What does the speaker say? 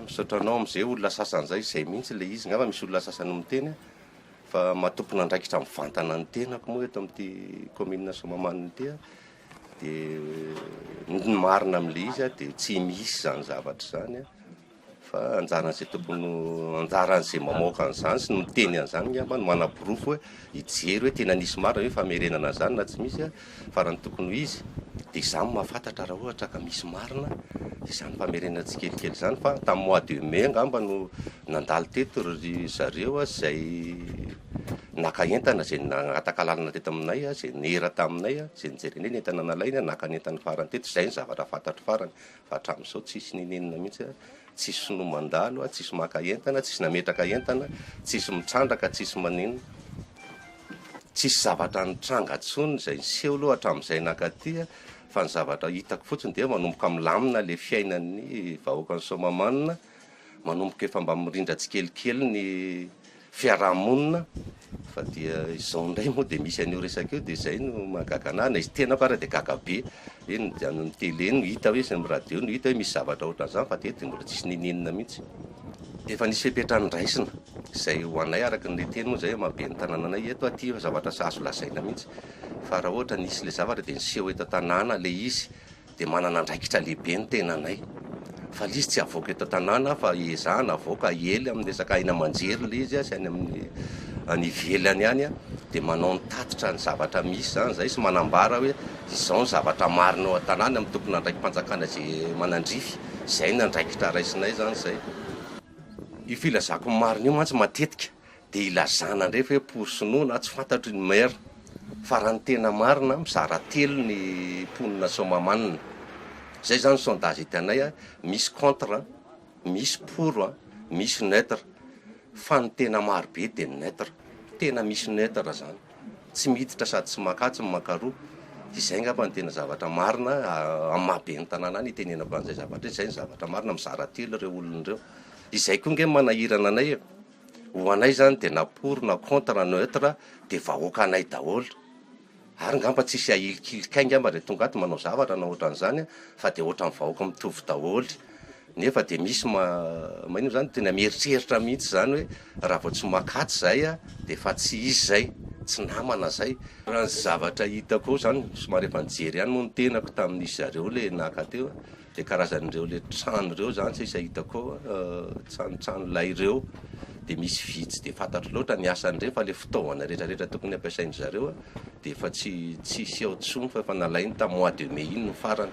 Misaotra anao amin'izay olona sasan'izay izay mihitsy ilay izy ngamba misy olona sasany miteny fa matompona andraikitra mivantana ny tenako moa eto amin'ity commune Soamahamanina ity dia ny marina amin'ilay izy dia tsy misy zany zavatra zany fa anjaran'izay tokony anjaran'izay mamoaka an'izany sy ny miteny an'izany ngamba no manam-porofo hoe hijery hoe tena nisy marina hoe famerenana zany na tsy misy fa raha ny tokony ho izy dia izany mahafantatra raha ohatra ka misy marina izany famerenana tsikelikely zany fa tamin'ny mois de mai ngamba no nandalo teto ry zareo izay naka entana izay nangataka lalana teto aminay izay nera taminay izay nijereny hoe entana nalaina naka ny entana farany teto izay ny zavatra fantatro farany fa hatramin'izao tsisy ninenina mihitsy tsisy no mandalo tsisy maka entana tsisy nametraka entana tsisy mitrandraka tsisy manino tsisy zavatra nitranga ntsony izay niseho aloha hatramin'izay nakaty fa ny zavatra hitako fotsiny dia manomboka milamina le fiainan'ny vahoakan'ny Soamahamanina manomboka efa mba mirindra tsikelikely ny fiarahamonina fa dia izao indray moa dia misy an'io resaka io dia izay no mahagaga anahy na izy tenako ary dia gaga be eny ny tele no hita hoe sy ny radio no hita hoe misy zavatra ohatran'izany fa teto dia mbola tsisy ninenina mihitsy efa nisy fipetrany raisina izay ho anay araka ny teny moa izay mahabe ny tanànanay eto aty zavatra sy azo lazaina mihitsy fa raha ohatra nisy le zavatra dia niseho eto tanàna le izy dia manana andraikitra lehibe ny tenanay fa izy tsy avoaka eto tanàna fa ezahana avoaka ely amin'ny resaka aina aman-jery le izy sy any amin'ny any ivelany any dia manao ny tatitra ny zavatra misy zany zay sy manambara hoe izao ny zavatra marina ao an-tanàna amin'ny tokony andraiky mpanjakana izay manandrify izay ny andraikitra raisinay zany zay io filazako marina io mantsy matetika dia ilazana ndray fa hoe porsonoana tsy fantatry ny maire fa raha ny tena marina mizara telo ny mponina Soamahamanina zay zany sondage hitanay misy contre misy pour misy neutre fa ny tena marobe dia neutre tena misy neutre zany tsy miditra sady tsy makatsy makaroa izay ngamba ny tena zavatra marina amin'ny mahabe ny tanàna any itenenako an'izay zavatra izay ny zavatra marina mizara telo ireo olon'ireo izay koa nge manahirana anay ho anay zany dia na pour na contre neutre dia vahoaka anay daholo ary ngamba tsisy ahilikilikai ngamba dia tonga ato manao zavatra na ohatran'izany fa dia ohatran'ny vahoaka mitovy daholo nefa dia misy maino zany tena mieritreritra mihitsy zany hoe raha vao tsy makatsy zay dia fa tsy izy zay tsy namana zay raha ny zavatra hitako zany somary efa nijery ihany moa ny tenako tamin'isy zareo le naka teo dia karazan'ireo le trano ireo zany sisa hitako tranotrano lay ireo dia misy vitsy dia fantatro loatra ny asan'ireo fa le fitaovana rehetrarehetra tokony ampiasain'ny zareo dia efa tsy seho tsony fa efa nalainy tamin'ny mois de mai iny no farany